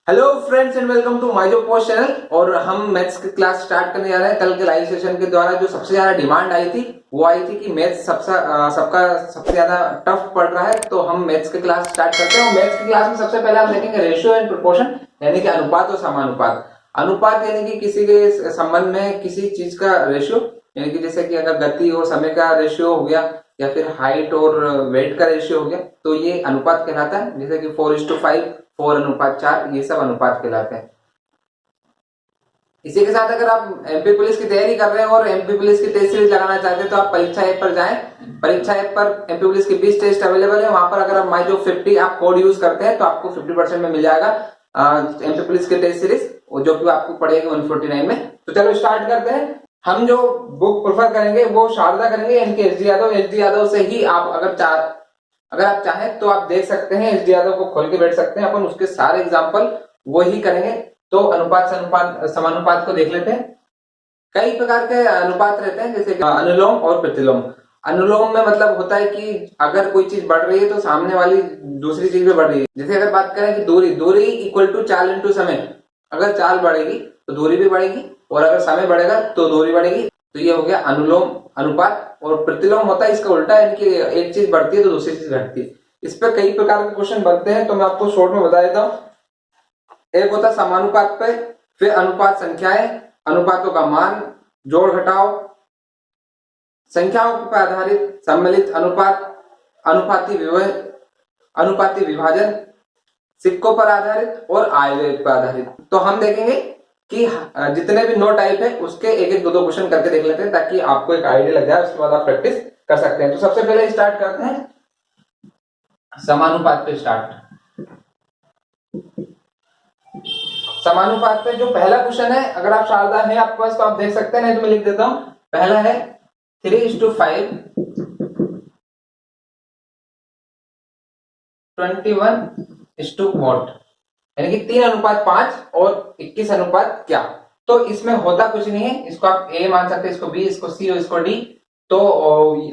Hello friends and welcome to my जो post channel. और हम मैथ्स की क्लास स्टार्ट करने जा रहे हैं। कल के लाइव सेशन के द्वारा जो सबसे ज्यादा डिमांड आई थी वो आई थी कि मैथ्स सबका सबसे ज्यादा टफ पड़ रहा है, तो हम मैथ्स की क्लास स्टार्ट करते हैं। और मैथ्स की क्लास में सबसे पहले हम देखेंगे रेशियो एंड प्रोपोर्शन, यानी कि अनुपात और समानुपात। अनुपात यानी कि किसी के संबंध में किसी चीज का रेशियो, यानी कि जैसे कि अगर गति और समय का रेशियो हो गया या फिर हाइट और वेट का रेशियो हो गया, तो ये अनुपात कहलाता है। जैसे कि 4:5, 4:4, ये सब अनुपात कहलाते हैं। इसी के साथ अगर आप एमपी पुलिस की तैयारी कर रहे हैं और एमपी पुलिस की टेस्ट सीरीज लगाना चाहते हैं तो आप परीक्षा ऐप पर जाएं। परीक्षा ऐप पर एमपी पुलिस के 20 टेस्ट अवेलेबल है। वहां पर अगर आप माई जो 50 आप कोड यूज करते हैं तो आपको 50% में मिल जाएगा एमपी पुलिस की टेस्ट सीरीज, जो कि आपको पड़ेगी 149 में। तो चलो स्टार्ट करते हैं। हम जो बुक प्रेफर करेंगे वो शारदा करेंगे, यानी कि एच डी यादव से ही आप अगर आप चाहें तो आप देख सकते हैं। एच डी यादव को खोल के बैठ सकते हैं, अपन उसके सारे एग्जाम्पल वो ही करेंगे। तो अनुपात से अनुपात समानुपात को देख लेते हैं। कई प्रकार के अनुपात रहते हैं, जैसे अनुलोम और प्रतिलोम। अनुलोम में मतलब होता है कि अगर कोई चीज बढ़ रही है तो सामने वाली दूसरी चीज भी बढ़ रही है। जैसे अगर बात करें कि दूरी इक्वल टू चाल इंटू समय, अगर चाल बढ़ेगी तो दूरी भी बढ़ेगी, और अगर समय बढ़ेगा तो दूरी बढ़ेगी। तो ये हो गया अनुलोम अनुपात। और प्रतिलोम होता है इसका उल्टा, यानी कि एक चीज बढ़ती है तो दूसरी चीज घटती है। इस पर कई प्रकार के क्वेश्चन बनते हैं, तो मैं आपको शॉर्ट में बता देता हूँ। एक होता है समानुपात पे, फिर अनुपात संख्याएं, अनुपातों का मान, जोड़ घटाव, संख्याओं पर आधारित सम्मिलित अनुपात, अनुपाती विभाजन, सिक्कों पर आधारित और आयव्यय पर आधारित। तो हम देखेंगे कि जितने भी 9 टाइप है उसके एक एक दो दो क्वेश्चन करके देख लेते हैं, ताकि आपको एक आइडिया लग जाए। उसके बाद आप प्रैक्टिस कर सकते हैं। तो सबसे पहले स्टार्ट करते हैं समानुपात पे। समानुपात पे जो पहला क्वेश्चन है, अगर आप शारदा है आपके पास तो आप देख सकते हैं, नहीं तो मैं लिख देता हूं। पहला है 3:5 21:4, यानी कि 3:5 और 21 क्या। तो इसमें होता कुछ नहीं है। इसको आप ए मान सकते हैं, इसको बी, इसको सी और इसको डी। तो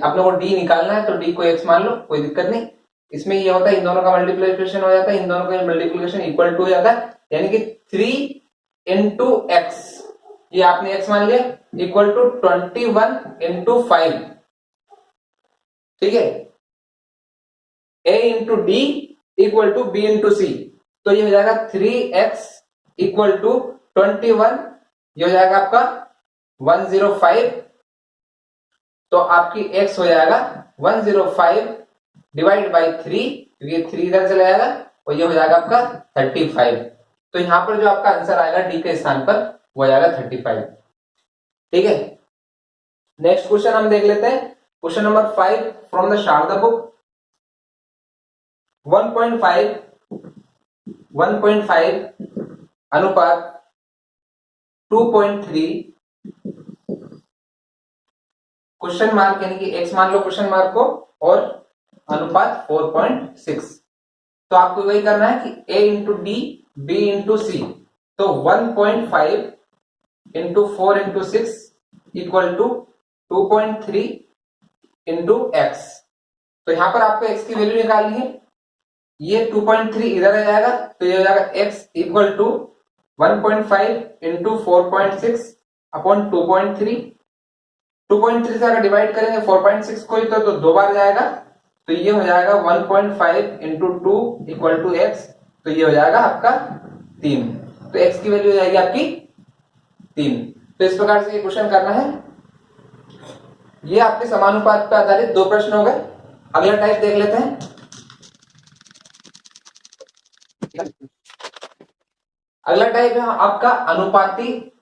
अपने को डी निकालना है तो डी को एक्स मान लो, कोई दिक्कत नहीं। इसमें ये होता है इन दोनों का मल्टीप्लिकेशन हो जाता है, इन दोनों का मल्टीप्लिकेशन इक्वल टू हो जाता है, यानी कि 3 × x, ये आपने x मान लिया, इक्वल टू 21 × 5। ठीक है, a into D equal to B into C. तो ये हो जाएगा 3x इक्वल टू 21, ये हो जाएगा आपका 105। तो आपकी x हो जाएगा 105 डिवाइड बाई 3, ये 3 इधर चला जाएगा, और ये हो जाएगा आपका 35। तो यहां पर जो आपका आंसर आएगा डी के स्थान पर वो जाएगा 35। ठीक है, नेक्स्ट क्वेश्चन हम देख लेते हैं। Question number 5 from the Sharda book. 1.5 अनुपात 2.3 क्वेश्चन मार्क, यानी कि x मान लो क्वेश्चन मार्क को, और अनुपात 4.6। तो आपको वही करना है कि a into D, b into C. तो 1.5 into 4 into 6 equal to 2.3 into X. तो यहां पर आपको x की वैल्यू निकालनी है। ये 2.3 इधर आ जाएगा, तो ये हो जाएगा x equal to 1.5 into 4.6 upon 2.3। 2.3 से अगर डिवाइड करेंगे 4.6 को तो 2 बार जाएगा, तो ये हो जाएगा 1.5 इंटू 2 इक्वल टू एक्स। तो ये हो जाएगा आपका 3। तो x की वैल्यू हो जाएगी आपकी 3। तो इस प्रकार से ये क्वेश्चन करना है। ये आपके समानुपात पर आधारित 2 प्रश्न हो गए। अगला टाइप देख लेते हैं। अगला टाइप है आपका अनुपाती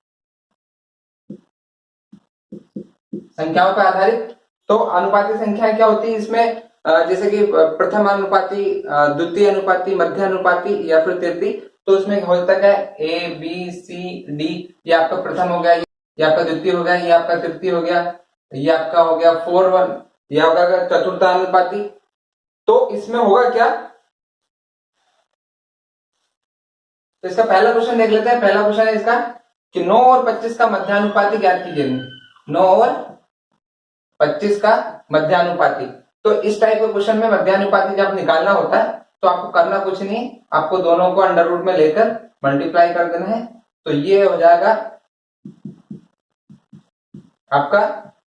संख्याओं पर आधारित। तो अनुपाती संख्या क्या होती है इसमें, जैसे कि प्रथम अनुपाती, द्वितीय अनुपाती, मध्य अनुपाती या फिर तृतीय। तो उसमें होता है ए बी सी डी। ये आपका प्रथम हो गया, ये आपका द्वितीय हो गया, ये आपका तृतीय हो गया, ये आपका हो गया 4:1, ये होगा चतुर्थानुपाती। तो इसमें होगा क्या, तो इसका पहला क्वेश्चन देख लेते हैं। पहला क्वेश्चन है इसका कि 9 और 25 का मध्यानुपाती ज्ञात कीजिए। 9 और 25 का मध्यानुपाती। तो इस टाइप के क्वेश्चन में मध्यानुपाती जब निकालना होता है तो आपको करना कुछ नहीं, आपको दोनों को अंडर रूट में लेकर मल्टीप्लाई कर देना है। तो ये हो जाएगा आपका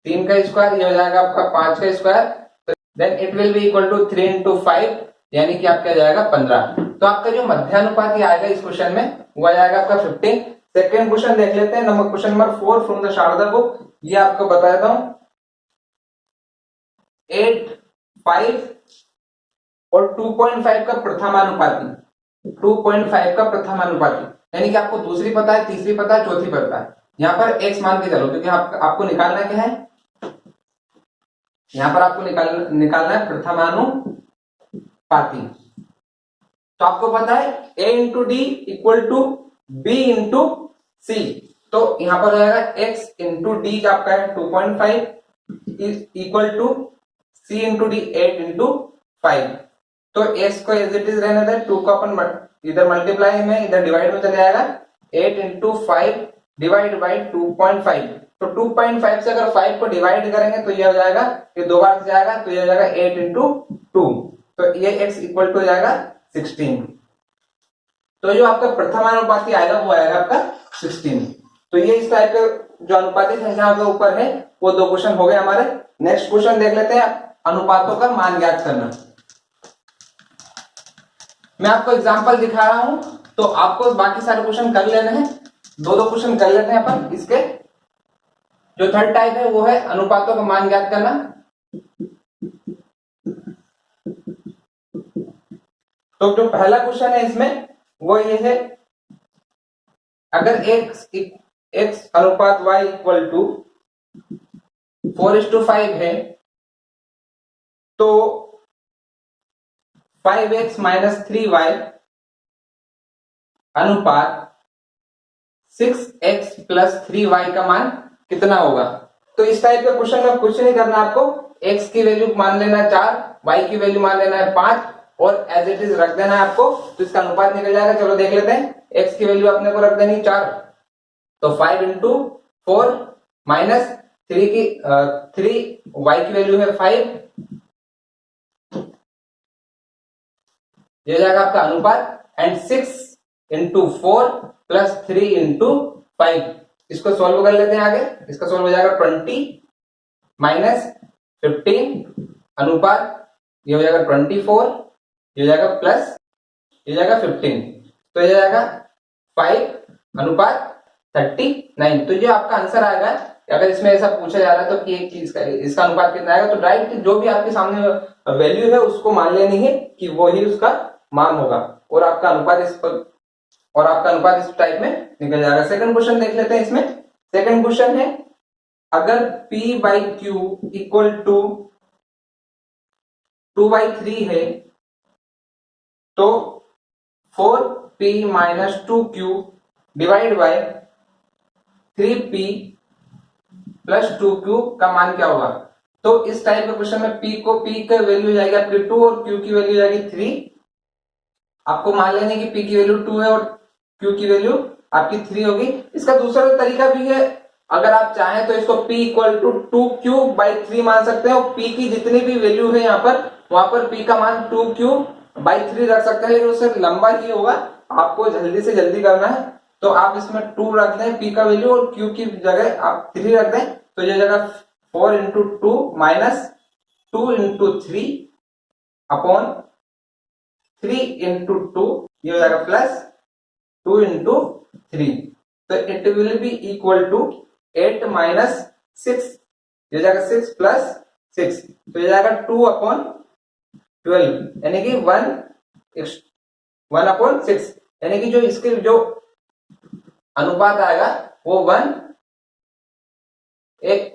3 का स्क्वायर, ये हो जाएगा आपका 5 का स्क्वायर, तो then it will be equal to 3 into 5 यानी कि आपका जाएगा 15। तो आपका जो मध्यानुपाती आएगा इस क्वेश्चन में वो आ जाएगा आपका 15। सेकेंड क्वेश्चन देख लेते हैं, number question number 4 from the Sharda book. ये आपको बता देता हूं 8, 5 और 2.5 का प्रथमानुपाती, 2.5 का प्रथमानुपाती यानी कि आपको दूसरी पता है, तीसरी पता है, चौथी पता है। यहाँ पर x मान के चलो क्योंकि आपको निकालना क्या है, यहाँ पर आपको निकालना है प्रथमानुपाती। तो आपको पता है a into D equal to b into C, तो यहाँ पर आएगा x इंटू डी आपका है 2.5 equal to c into D 8 into 5। तो x को एज इट इज रहने दें, 2 को अपन इधर मल्टीप्लाई में इधर डिवाइड में चले जाएगा, 8 इंटू 5 डिवाइड बाई 2.5। तो 2.5 से अगर 5 को डिवाइड करेंगे तो ये हो जाएगा, ये दो बार से जाएगा तो ये हो जाएगा 8 इंटू 2, तो ये x इक्वल टू हो जाएगा 16। तो जो आपका प्रथमानुपाती आएगा वो आएगा आपका 16। तो ये इस टाइप के जो अनुपाती संख्या के ऊपर है वो दो क्वेश्चन हो गए हमारे। नेक्स्ट क्वेश्चन देख लेते हैं, अनुपातों का मान ज्ञात करना। मैं आपको एग्जांपल दिखा रहा हूं तो आपको बाकी सारे क्वेश्चन कर लेने हैं, दो क्वेश्चन कर लेते हैं अपन इसके। जो थर्ड टाइप है वो है अनुपातों का मान ज्ञात करना। तो जो पहला क्वेश्चन है इसमें वो ये है, अगर x अनुपात y इक्वल टू 4:5 है तो 5x माइनस 3y अनुपात 6x प्लस 3y का मान कितना होगा। तो इस टाइप के क्वेश्चन में कुछ नहीं करना, आपको x की वैल्यू मान लेना है 4, y की वैल्यू मान लेना है 5 और एज इट इज रख देना है आपको, तो इसका अनुपात निकल जाएगा। चलो देख लेते हैं, x की वैल्यू अपने को रख देनी 4, तो 5 इंटू 4 माइनस 3 y की वैल्यू है 5, ये जाएगा आपका अनुपात, एंड 6 इंटू 4 प्लस 3 इंटू 5। इसको सॉल्व कर लेते हैं आगे, इसका सॉल्व हो जाएगा 20 माइनस 15 अनुपात ये हो जाएगा 24, ये हो जाएगा प्लस ये जाएगा 15, तो ये जाएगा 5 अनुपात 39। तो जो आपका आंसर आएगा, अगर इसमें ऐसा पूछा जा रहा है तो कि एक चीज का इसका अनुपात कितना आएगा, तो डायरेक्ट जो भी आपके सामने वैल्यू है उसको मान लेनी है कि वो ही उसका मान होगा और आपका अनुपात इस टाइप में निकल जाएगा। सेकंड क्वेश्चन देख लेते हैं। इसमें सेकंड क्वेश्चन है, अगर p by q equal to 2/3 है तो 4p minus 2q divide by 3p plus 2q का मान क्या होगा। तो इस टाइप के क्वेश्चन में p का वैल्यू जाएगी आपकी 2 और q की वैल्यू जाएगी 3। आपको मान लेने की p की वैल्यू 2 है और q की वैल्यू आपकी 3 होगी। इसका दूसरा तरीका भी है, अगर आप चाहें तो इसको p इक्वल टू 2q/3 मान सकते हैं और p की जितनी भी वैल्यू है यहाँ पर वहां पर p का मान 2q/3 रख सकते हैं, लेकिन उससे लंबा ही होगा, आपको जल्दी से जल्दी करना है। तो आप इसमें 2 रख दें p का वैल्यू और q की जगह आप 3 रख दें, तो ये जगह 4 into 2 minus 2 into 3 upon 3 into 2, ये हो जाएगा प्लस 2 इंटू 3, तो it will be equal to 8 minus 6, ये जाएगा 6 प्लस 6, तो ये जाएगा 2 अपॉन 12 यानी कि 1 अपॉन 6, यानी कि जो इसके जो अनुपात आएगा वो 1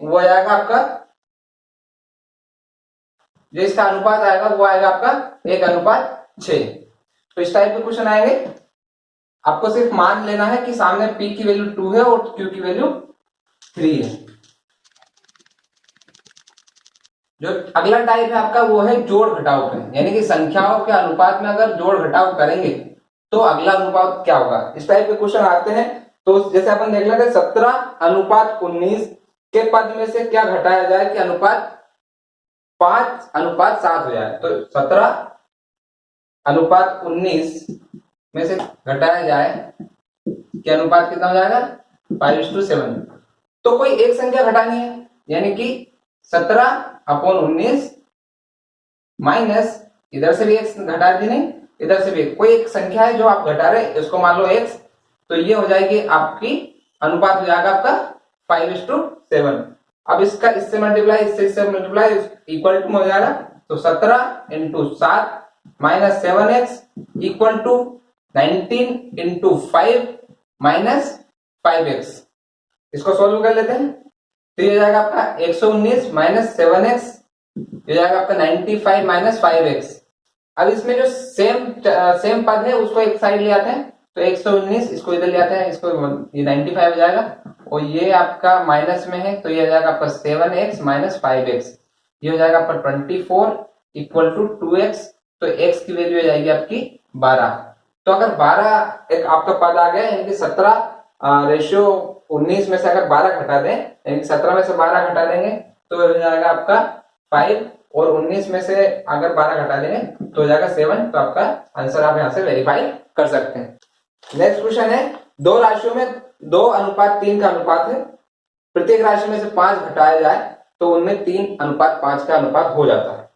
वो आएगा आपका, जो इसका अनुपात आएगा वो आएगा आपका 1:6। तो इस टाइप के क्वेश्चन आएंगे, आपको सिर्फ मान लेना है कि सामने p की वैल्यू 2 है और q की वैल्यू 3 है। जो अगला टाइप है आपका वो है जोड़ घटाव पे, यानी कि संख्याओं के अनुपात में अगर जोड़ घटाव करेंगे तो अगला अनुपात क्या होगा। इस टाइप के क्वेश्चन आते हैं। तो जैसे अपन देख लेते हैं 17:19 के पद में से क्या घटाया जाए कि अनुपात 5:7 हो जाए। तो 17 अनुपात 19 में से घटाया जाए कि अनुपात कितना हो जाएगा 5:7। तो कोई एक संख्या घटानी है, यानी कि 17/19 माइनस इधर से भी x घटा दी, नहीं इधर से भी कोई एक संख्या है जो आप घटा रहे, इसको मान लो x, तो ये हो जाएगी आपकी अनुपात हो जाएगा आपका 5:7। अब इसका इससे मल्टीप्लाई, इससे मल्टीप्लाई, इक्वल टू हो जाएगा, तो 17 into 7 minus 7x equal to 19 into 5 minus 5x। इसको सोल्व कर लेते हैं, तो ये हो जाएगा आपका 119 माइनस 7x, ये जाएगा आपका 95 माइनस 5x। अब इसमें जो सेम पद है उसको एक साइड ले आते हैं, तो 119 इसको इधर ले आते हैं, इसको ये 95 हो जाएगा, और ये आपका माइनस में है, तो ये हो जाएगा आपका 7x माइनस 5x, ये हो जाएगा आपका 24 इक्वल टू 2x। तो x की वैल्यू हो जाएगी आपकी 12। तो अगर 12 एक आपका पद आ गया, यानी कि 17:19 में से अगर 12 घटा दें, यानी कि 17 में से 12 घटा देंगे तो हो जाएगा आपका 5, और 19 में से अगर 12 घटा देंगे तो हो जाएगा 7। तो आपका आंसर आप यहां से वेरीफाई कर सकते हैं। नेक्स्ट क्वेश्चन है, दो राशियों में 2:3 का अनुपात है, प्रत्येक राशि में से 5 घटाया जाए तो उनमें 3:5 का अनुपात हो जाता है।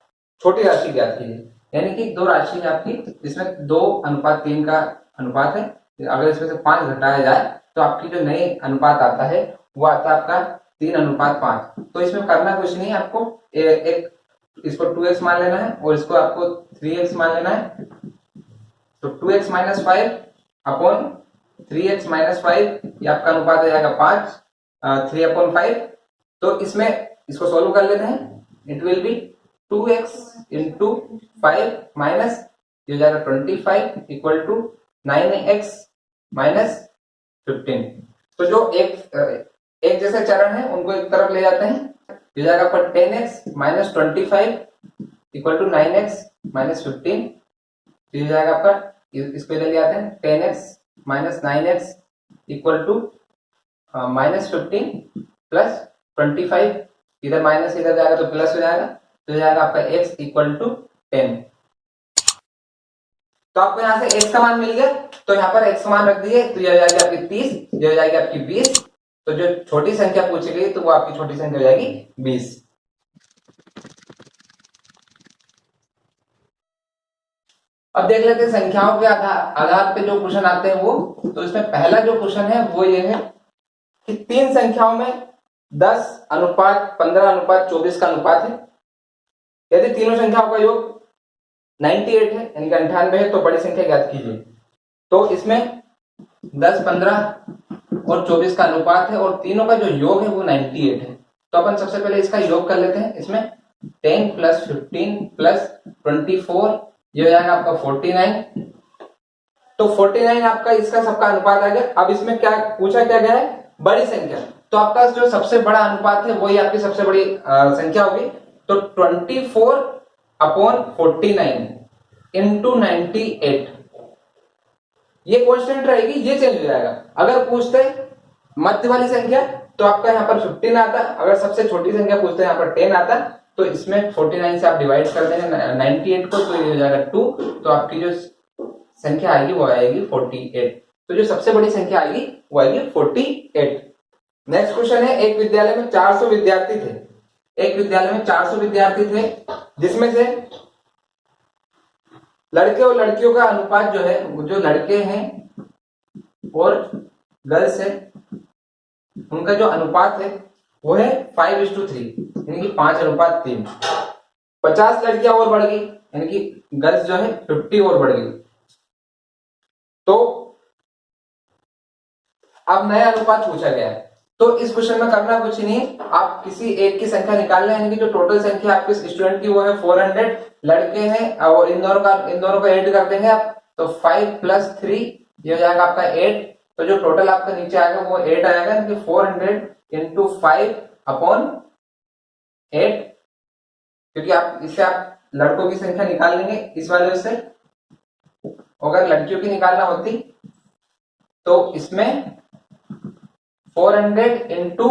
छोटी राशि ज्ञात कीजिए, यानी कि दो राशि है आपकी जिसमें 2:3 का अनुपात है, अगर इसमें से 5 घटाया जाए तो आपकी जो नई अनुपात आता है वो आता है आपका 3:5। तो इसमें करना कुछ नहीं है, आपको एक इसको 2x मान लेना है और इसको आपको 3x मान लेना है। तो 2x minus 5 upon 3x minus 5, ये आपका अनुपात हो जाएगा 5, 3/5। तो इसमें इसको सोल्व कर लेते हैं, it will B 2x into 5 minus ये हो जाएगा 25 इक्वल टू 9x माइनस 15। तो जो एक जैसे चरण है उनको एक तरफ ले जाते हैं, ये जाएगा पर 10x minus 25 equal to 9x minus 15। ये जाएगा आपका, इसको इधर ले आते हैं, 10x minus 9x equal to minus 15 plus 25, इधर माइनस इधर जाएगा तो प्लस हो जाएगा, तो जाएगा आपका x इक्वल टू 10। तो आपको यहाँ से x का मान मिल गया, तो यहाँ पर x का मान रख दिए, तो ये हो जाएगी आपकी 30, ये हो जाएगी आपकी 20। तो जो छोटी संख्या पूछी गई तो वो आपकी छोटी संख्या हो जाएगी 20। अब देख लेते हैं संख्याओं के आधार पे जो क्वेश्चन आते हैं वो। तो इसमें पहला जो क्वेश्चन है वो ये है कि तीन संख्याओं में 10:15:24 का अनुपात है। यदि तीनों संख्याओं का योग 98 है, यानी कि 98 है, तो बड़ी संख्या ज्ञात कीजिए। तो इसमें 10, 15 और 24 का अनुपात है और तीनों का जो योग है वो 98 है। तो अपन सबसे पहले इसका योग कर लेते हैं। इसमें 10 प्लस 15 प्लस 24, ये हो जाएगा आपका 49। तो 49 आपका इसका सबका अनुपात आ गया। अब इसमें क्या पूछा, क्या गया है, बड़ी संख्या। तो आपका जो सबसे बड़ा अनुपात है वही आपकी सबसे बड़ी संख्या होगी। तो 24/49 इंटू 98, ये कांस्टेंट रहेगी, ये चेंज हो जाएगा। अगर पूछते मध्य वाली संख्या तो आपका यहाँ पर 15 आता, अगर सबसे छोटी संख्या पूछते हैं यहाँ पर 10 आता। तो इसमें 49 से आप डिवाइड कर देंगे 98 को, तो ये हो जाएगा 2। तो आपकी जो संख्या आएगी वो आएगी 48। तो जो सबसे बड़ी संख्या आएगी वो आएगी 48। नेक्स्ट क्वेश्चन है, एक विद्यालय में 400 विद्यार्थी थे। एक विद्यालय में 400 विद्यार्थी थे, जिसमें से लड़के और लड़कियों का अनुपात जो है, जो लड़के हैं और गर्ल्स है उनका जो अनुपात है वो है 5:3, यानी कि 5:3। 50 लड़कियां और बढ़ गई, यानी कि गर्ल्स जो है 50 और बढ़ गई। तो अब नया अनुपात पूछा गया है। तो इस क्वेश्चन में करना कुछ नहीं, आप किसी एक की संख्या निकाल लें, यानी कि जो टोटल संख्या आपके स्टूडेंट की वो है 400 लड़के हैं, और इन दोनों का ऐड कर देंगे आप। तो 5 + 3 ये हो जाएगा आपका 8। तो जो टोटल आपका नीचे आएगा वो 8 आएगा, यानी कि 400 इंटू 5/8, क्योंकि आप इससे आप लड़कों की संख्या निकाल लेंगे इस वाले से। अगर लड़कियों की निकालना होती तो इसमें 400 इंटू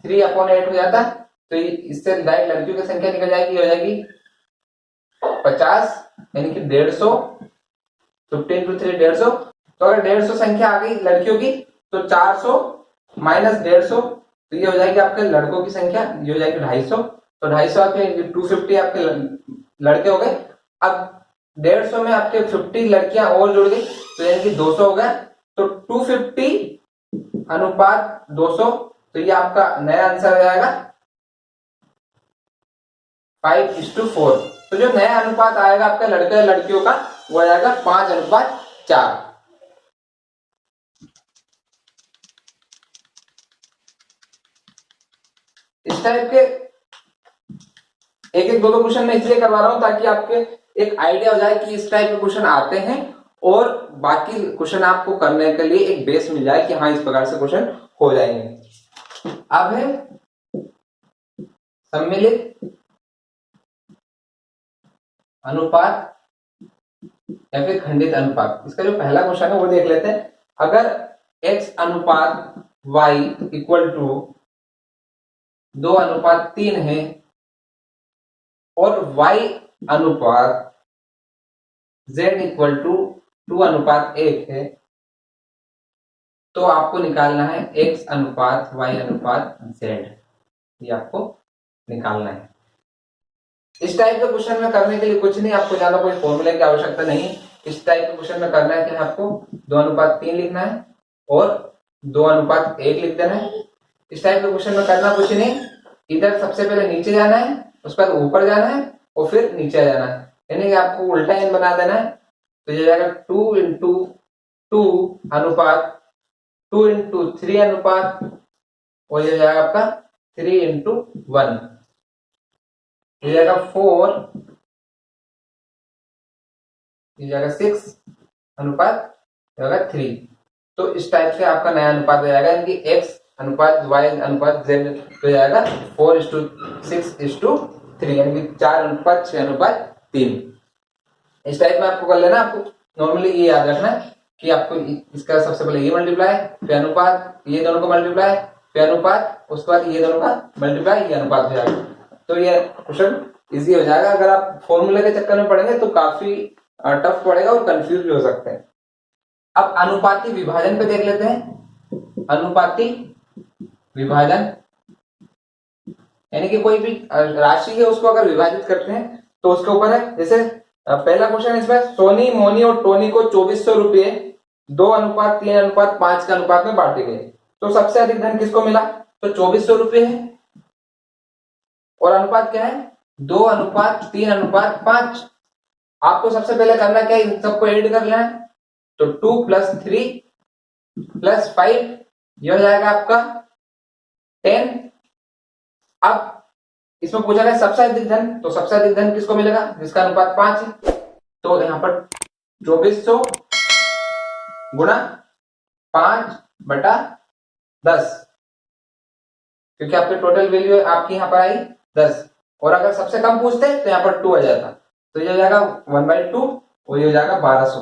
3/8 हो जाता। तो इससे डायरेक्ट लड़कियों की संख्या निकल जाएगी, हो जाएगी 50, यानी कि 150 50 इंटू 3 150। तो अगर 150 संख्या आ गई लड़कियों की तो 400 माइनस 150 तो ये हो जाएगी आपके लड़कों की संख्या, ये हो जाएगी 250। तो 250 आपके 250 आपके लड़के हो गए। अब 150 में आपके 50 लड़कियां और जुड़ गई तो यानी कि 200 हो गया। तो 250 अनुपात 200 तो ये आपका नया आंसर आ जाएगा 5:4। तो जो नया अनुपात आएगा आपका लड़के लड़कियों का वो आएगा 5:4। इस टाइप के एक एक दो क्वेश्चन मैं इसलिए करवा रहा हूं ताकि आपके एक आइडिया हो जाए कि इस टाइप के क्वेश्चन आते हैं और बाकी क्वेश्चन आपको करने के लिए एक बेस मिल जाए कि हाँ इस प्रकार से क्वेश्चन हो जाएंगे। अब है सम्मिलित अनुपात या फिर खंडित अनुपात। इसका जो पहला क्वेश्चन है वो देख लेते हैं। अगर x अनुपात y इक्वल टू 2:3 है और y अनुपात z इक्वल टू 2:1 है तो आपको निकालना है x अनुपात y अनुपात z, ये आपको निकालना है। इस टाइप के क्वेश्चन में करने के लिए कुछ नहीं, आपको ज्यादा कोई फॉर्मूले की आवश्यकता नहीं। इस टाइप के क्वेश्चन में करना है कि आपको 2:3 लिखना है और 2:1 लिख देना है। इस टाइप के क्वेश्चन में करना कुछ नहीं, इधर सबसे पहले नीचे जाना है, उसके बाद ऊपर जाना है और फिर नीचे जाना है, यानी कि आपको उल्टा एन बना देना है। तो ये जाएगा 2:2 अनुपात 2:3 अनुपात और ये जाएगा आपका 3:1, ये जाएगा 4, ये जाएगा 6 अनुपात जाएगा 3। तो इस टाइप से आपका नया अनुपात हो जाएगा, यानी कि x अनुपात y अनुपात z हो जाएगा 4:6:3, यानी कि 4:6:3। इस टाइप में आपको कर लेना। आपको नॉर्मली ये याद रखना है कि आपको इसका सबसे पहले ये मल्टीप्लाई फिर अनुपात, ये दोनों को मल्टीप्लाई फिर अनुपात, उसके बाद ये दोनों का मल्टीप्लाई, ये अनुपात हो जाएगा। तो ये क्वेश्चन इजी हो जाएगा। अगर आप फॉर्मूले के चक्कर में पढ़ेंगे तो काफी टफ पड़ेगा और कंफ्यूज भी हो सकते हैं। अब अनुपाती विभाजन पे देख लेते हैं। अनुपाती विभाजन यानी कि कोई भी राशि है उसको अगर विभाजित करते हैं तो उसके ऊपर है। जैसे पहला क्वेश्चन इसमें सोनी, मोनी और टोनी को 2400 रुपये 2:3:5 के अनुपात में बांटे गए, तो सबसे अधिक धन किसको मिला? तो 2400 रुपये है और अनुपात क्या है? 2:3:5। आपको सबसे पहले करना क्या है, इन सबको ऐड कर लेना है। तो 2 + 3 + 5 यह हो जाएगा आपका 10। अब इसमें पूछा गया सबसे अधिक धन, तो सबसे अधिक धन किसको मिलेगा? जिसका अनुपात 5 है। तो यहाँ पर 2400 गुणा 5/10, क्योंकि आपकी टोटल वैल्यू आपकी यहाँ पर आई 10। और अगर सबसे कम पूछते तो यहाँ पर 2 आ जाता, तो ये हो जाएगा 1/2 और ये हो जाएगा 1200।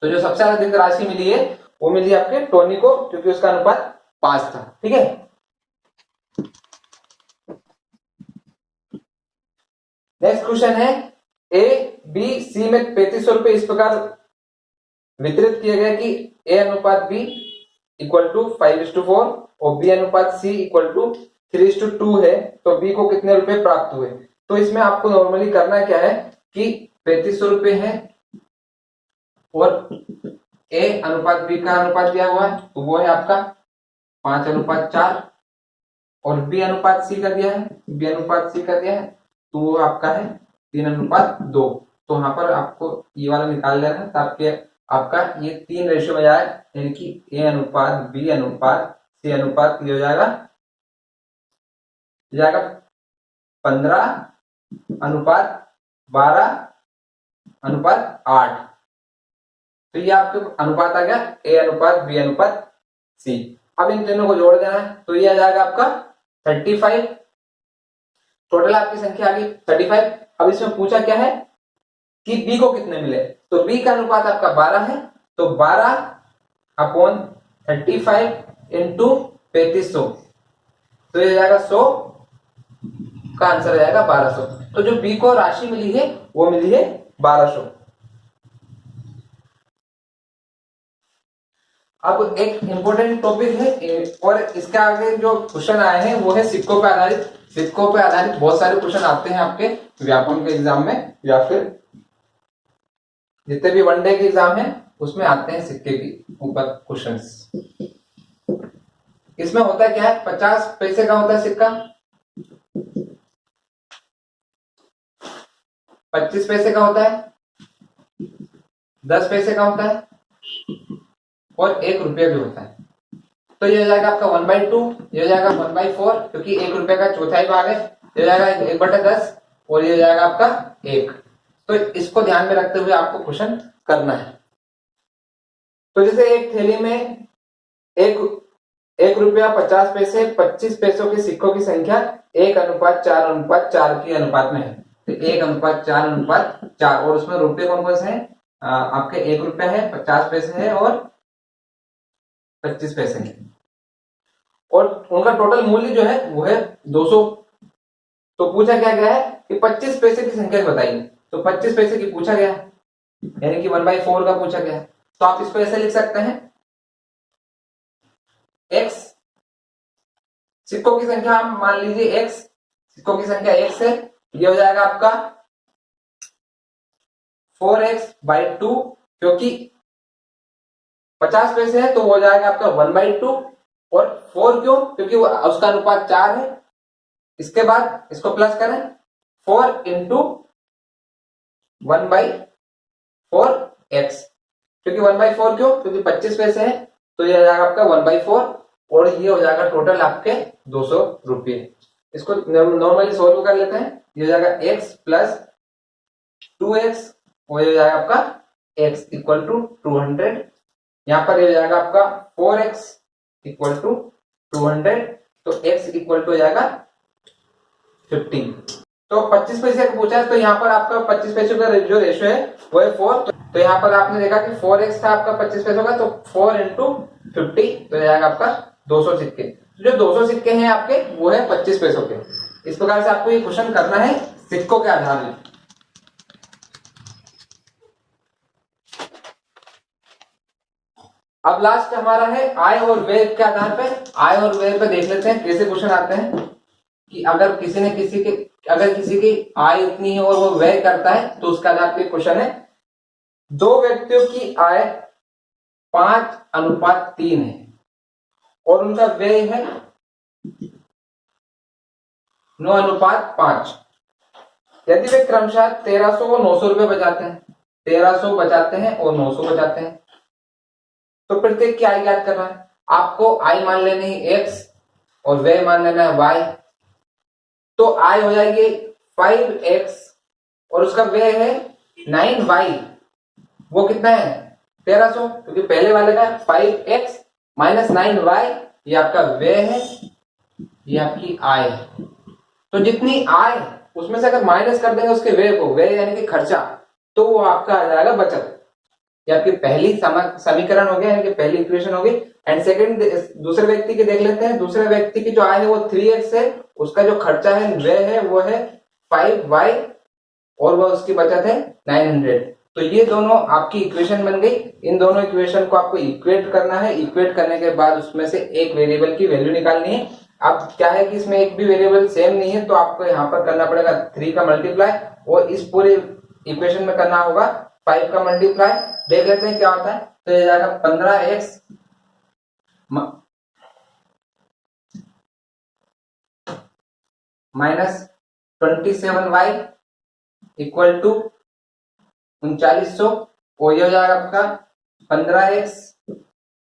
तो जो सबसे अधिक राशि मिली है वो मिली आपके टोनी को, क्योंकि उसका अनुपात 5 था। ठीक है, नेक्स्ट क्वेश्चन है ए बी सी में 3500 रुपए इस प्रकार वितरित किए गए कि ए अनुपात बी इक्वल टू 5:4 और बी अनुपात सी इक्वल टू 3:2 है, तो बी को कितने रुपए प्राप्त हुए? तो इसमें आपको नॉर्मली करना क्या है कि 3500 रुपए है और ए अनुपात बी का अनुपात दिया हुआ है तो वो है आपका 5:4 और बी अनुपात सी का दिया है, बी अनुपात सी का दिया है तो वो आपका है 3:2। तो यहाँ पर आपको ये वाला निकाल लेना है ताकि आपका ये 3 रेशियो में जाए, यानी कि ए अनुपात बी अनुपात सी अनुपात ये हो जाएगा 15:12:8। तो ये आपके अनुपात आ गया ए अनुपात बी अनुपात सी। अब इन तीनों को जोड़ देना है तो ये आ जाएगा आपका 35। टोटल आपकी संख्या आ गई 35। अब इसमें पूछा क्या है कि बी को कितने मिले, तो बी का अनुपात आपका 12 है, तो 12/35 इंटू 3500, तो ये जाएगा 100 का आंसर आ जाएगा 1200। तो जो बी को राशि मिली है वो मिली है 1200। अब एक इम्पोर्टेंट टॉपिक है और इसके आगे जो क्वेश्चन आए हैं वो है सिक्कों पे आधारित। सिक्कों पे आधारित बहुत सारे क्वेश्चन आते हैं आपके व्याकरण के एग्जाम में, या फिर जितने भी वनडे के एग्जाम है उसमें आते हैं सिक्के के ऊपर क्वेश्चंस। इसमें होता है क्या है, 50 पैसे का होता है सिक्का, 25 पैसे का होता है, 10 पैसे का होता है और 1 रुपया भी होता है। तो ये हो जाएगा आपका 1/2, ये हो जाएगा 1/4 क्योंकि 1 रुपये का चौथाई भाग है, ये हो जाएगा 1/10 और ये हो जाएगा आपका 1। तो इसको ध्यान में रखते हुए आपको क्वेश्चन करना है। तो जैसे एक थैली में 1 रुपया 50 पैसे 25 पैसों के सिक्कों की संख्या 1:4:4 की अनुपात में है। तो 1:4:4 और उसमें रुपये कौन कौन से हैं, आपके 1 रुपया है, 50 पैसे है और 25 पैसे है, और उनका टोटल मूल्य जो है वो है 200। तो पूछा क्या गया है कि 25 पैसे की संख्या बताइए, तो 25 पैसे की पूछा गया, यानी कि 1/4 का पूछा गया। तो आप इसको ऐसे लिख सकते हैं, x सिक्कों की संख्या हम मान लीजिए x, सिक्कों की संख्या x है, ये हो जाएगा आपका 4x/2 क्योंकि 50 पैसे है तो वो हो जाएगा आपका 1/2 और 4 क्यों, क्योंकि वो उसका अनुपात 4 है। इसके बाद इसको प्लस करें, 4 × 1/4x, क्योंकि 1/4 क्यों, क्योंकि 25 पैसे है तो ये हो जाएगा आपका 1/4 और ये हो जाएगा टोटल आपके 200 रुपये। इसको नॉर्मली सोल्व कर लेते हैं, ये हो जाएगा x + 2x और ये हो जाएगा आपका x = 200। यहाँ पर ये हो जाएगा आपका 4x = 200, तो x = हो जाएगा 15। तो 25 पैसे का पूछा है, तो यहाँ पर आपका 25 पैसे का जो रेशियो है वो है 4। तो यहाँ पर आपने देखा कि 4x था आपका 25 पैसों का, तो 4 × 50 तो जाएगा आपका 200 सिक्के। तो जो 200 सिक्के हैं आपके वो है 25 पैसों के। इस प्रकार से आपको ये क्वेश्चन करना है सिक्कों के आधार में। अब लास्ट हमारा है आय और व्यय के आधार पे। आय और व्यय पे देख लेते हैं कैसे क्वेश्चन आते हैं कि अगर किसी की आय इतनी है और वो व्यय करता है तो उसका आधार पे क्वेश्चन है। 2 व्यक्तियों की आय 5:3 है और उनका व्यय है 9:5। यदि वे क्रमशः 1300 और 900 रुपए बचाते हैं, 1300 बचाते हैं और 900 बचाते हैं, तो प्रत्येक की आय ज्ञात करना है। आपको आय मान लेनी है x और व्यय मान लेना है y। तो आय हो जाएगी 5x और उसका व्यय है 9y। वो कितना है 1300, क्योंकि पहले वाले का 5x - 9y ये आपका व्यय है, ये आपकी आय है। तो जितनी आय उसमें से अगर माइनस कर देंगे उसके व्यय को, व्यय यानी कि खर्चा, तो वो आपका आ जाएगा बचत। ये आपकी पहली समीकरण हो गया, यानी कि पहली इक्वेशन होगी। एंड सेकंड दूसरे व्यक्ति की देख लेते हैं। दूसरे व्यक्ति की जो आय है वो 3x है, उसका जो खर्चा है व्यय है वो है 5y और वो उसकी बचत है 900। तो ये दोनों आपकी इक्वेशन बन गई। इन दोनों इक्वेशन को आपको इक्वेट करना है। इक्वेट करने के बाद उसमें से एक वेरिएबल की वैल्यू निकालनी है। अब क्या है कि इसमें एक भी वेरिएबल सेम नहीं है, तो आपको यहाँ पर करना पड़ेगा 3 का मल्टीप्लाई और इस पूरे इक्वेशन में करना होगा 5 का मल्टीप्लाई। देख लेते हैं क्या होता है। तो ये जाएगा 15x -27y = 3900 और ये हो जाएगा आपका 15x।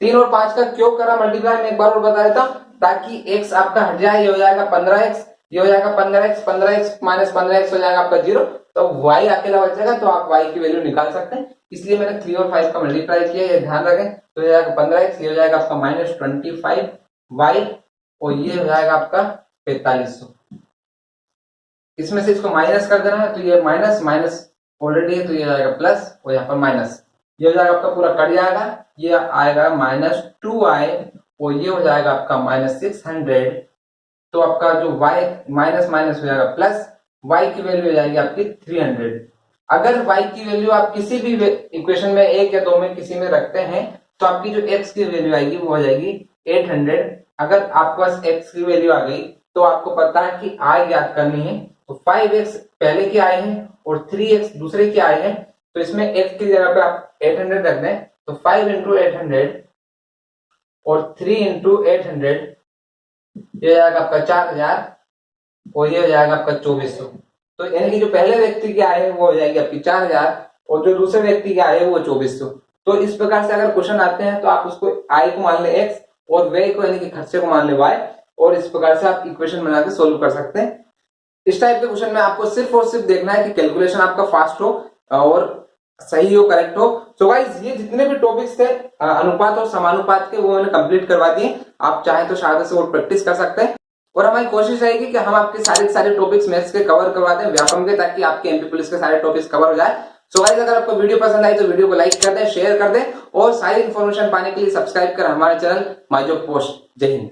3 और 5 का क्यों करा मल्टीप्लाई, मैं एक बार और बता देता हूं ताकि x आपका हट जाए। ये हो जाएगा 15x, ये हो जाएगा 15x, 15x - 15x हो जाएगा आपका 0। तो y अकेला बचेगा, तो आप y की वैल्यू निकाल सकते हैं। इसलिए मैंने 3 और 5 का मल्टीप्लाई किया, ये ध्यान रखें। तो ये जाएगा 15x, ये हो जाएगा आपका -25y और ये हो जाएगा आपका 4500। इसमें से इसको माइनस कर देना है, तो ये माइनस माइनस ऑलरेडी है, तो ये आएगा प्लस और यहाँ पर माइनस। ये हो जाएगा आपका पूरा कट जाएगा, ये आएगा -2y और ये हो जाएगा आपका -600। तो आपका जो y माइनस माइनस हो जाएगा प्लस, y की वैल्यू हो जाएगी आपकी 300। अगर y की वैल्यू आप किसी भी इक्वेशन में 1 या 2 में किसी में रखते हैं तो आपकी जो x की वैल्यू आएगी वो हो जाएगी 800। अगर आपके पास x की वैल्यू आ गई तो आपको पता है कि i ज्ञात करनी है, तो 5x पहले के आए हैं और 3x दूसरे के आए हैं, तो इसमें x की जगह पे आप 800 रख दें, तो 5 इंटू 800 और 3 इंटू 800, ये हो जाएगा आपका 4000 और ये हो जाएगा आपका 2400। तो यानी कि जो पहले व्यक्ति के आए हैं वो हो जाएगी आपकी 4000 और जो दूसरे व्यक्ति के आए हैं वो 2400। तो इस प्रकार से अगर क्वेश्चन आते हैं तो आप उसको आई को मान ले x और व्यय को यानी कि खर्चे को मान ले y, और इस प्रकार से आप इक्वेशन बना के सोल्व कर सकते हैं। इस टाइप के क्वेश्चन में आपको सिर्फ और सिर्फ देखना है कि कैलकुलेशन आपका फास्ट हो और सही हो, करेक्ट हो। सो गाइस, ये जितने भी टॉपिक्स थे अनुपात और समानुपात के, वो मैंने कंप्लीट करवा दिए। आप चाहें तो शायद से वो प्रैक्टिस कर सकते हैं, और हमारी कोशिश रहेगी कि हम आपके सारे टॉपिक्स मैथ्स के कवर करवा दें, व्याकरण के, ताकि आपके एमपी पुलिस के सारे टॉपिक्स कवर हो जाए। सो गाइस, अगर आपको वीडियो पसंद आई तो वीडियो को लाइक कर दें, शेयर कर दें, और सारी इन्फॉर्मेशन पाने के लिए सब्सक्राइब कर हमारे चैनल माय जॉब पोस्ट। जय हिंद।